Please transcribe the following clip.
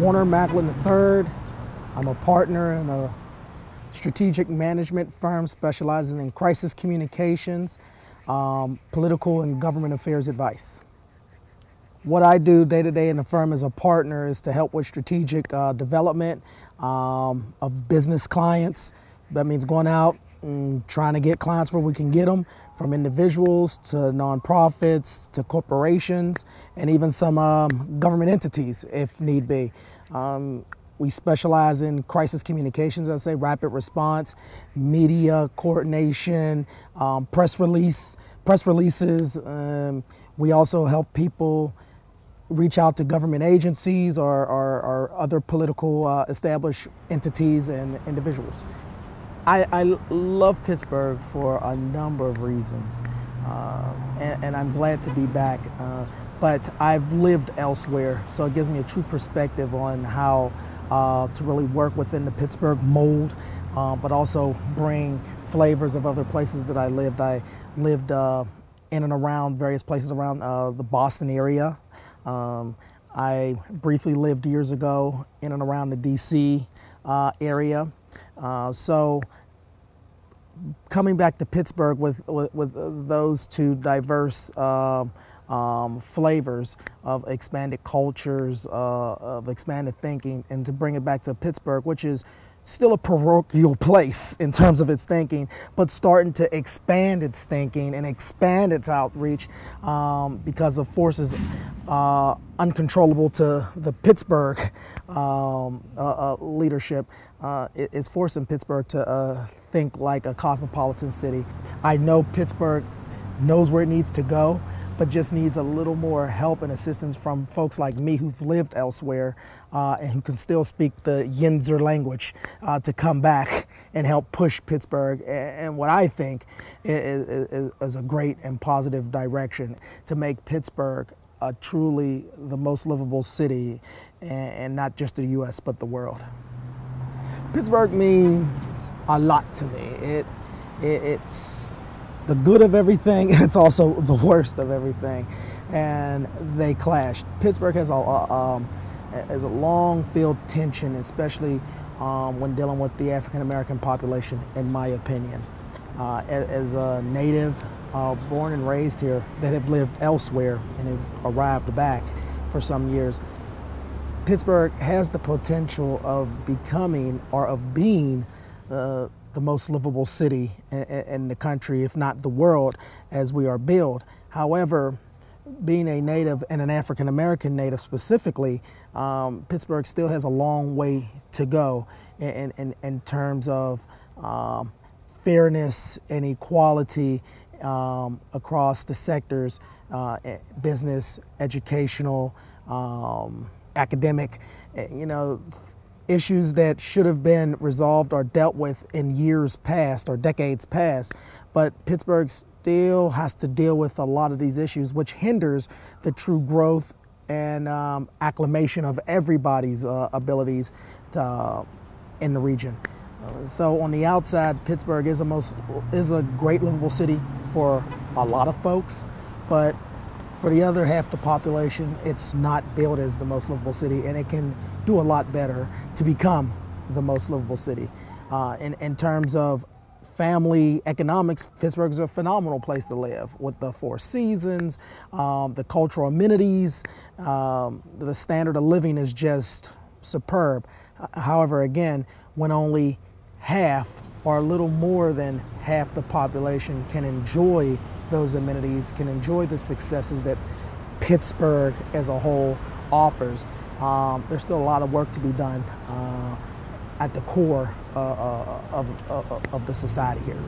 Warner Macklin III. I'm a partner in a strategic management firm specializing in crisis communications, political and government affairs advice. What I do day to day in the firm as a partner is to help with strategic development of business clients. That means going out and trying to get clients where we can get them, from individuals to nonprofits to corporations and even some government entities if need be. We specialize in crisis communications, I say, rapid response, media coordination, press releases. We also help people reach out to government agencies or other political established entities and individuals. I love Pittsburgh for a number of reasons, and I'm glad to be back. But I've lived elsewhere, so it gives me a true perspective on how to really work within the Pittsburgh mold, but also bring flavors of other places that I lived. I lived in and around various places around the Boston area. I briefly lived years ago in and around the DC area. So coming back to Pittsburgh with those two diverse flavors of expanded cultures, of expanded thinking, and to bring it back to Pittsburgh, which is still a parochial place in terms of its thinking, but starting to expand its thinking and expand its outreach because of forces uncontrollable to the Pittsburgh leadership. It's forcing Pittsburgh to think like a cosmopolitan city. I know Pittsburgh knows where it needs to go, but just needs a little more help and assistance from folks like me who've lived elsewhere and who can still speak the Yinzer language to come back and help push Pittsburgh and what I think is a great and positive direction to make Pittsburgh truly the most livable city, and not just the U.S. but the world. Pittsburgh means a lot to me. It's the good of everything, and it's also the worst of everything, and they clash. Pittsburgh has a long-filled tension, especially when dealing with the African-American population, in my opinion. As a native, born and raised here, that have lived elsewhere and have arrived back for some years, Pittsburgh has the potential of becoming, or of being, the most livable city in the country, if not the world, as we are billed. However, being a native, and an African-American native specifically, Pittsburgh still has a long way to go in terms of fairness and equality across the sectors, business, educational, academic, issues that should have been resolved or dealt with in years past or decades past. But Pittsburgh still has to deal with a lot of these issues, which hinders the true growth and acclimation of everybody's abilities in the region. So on the outside, Pittsburgh is a great livable city for a lot of folks, but for the other half of the population, it's not billed as the most livable city, and it can do a lot better to become the most livable city. In terms of family economics, Pittsburgh is a phenomenal place to live, with the Four Seasons, the cultural amenities, the standard of living is just superb. However, again, when only half or a little more than half the population can enjoy those amenities, can enjoy the successes that Pittsburgh as a whole offers, there's still a lot of work to be done at the core of the society here.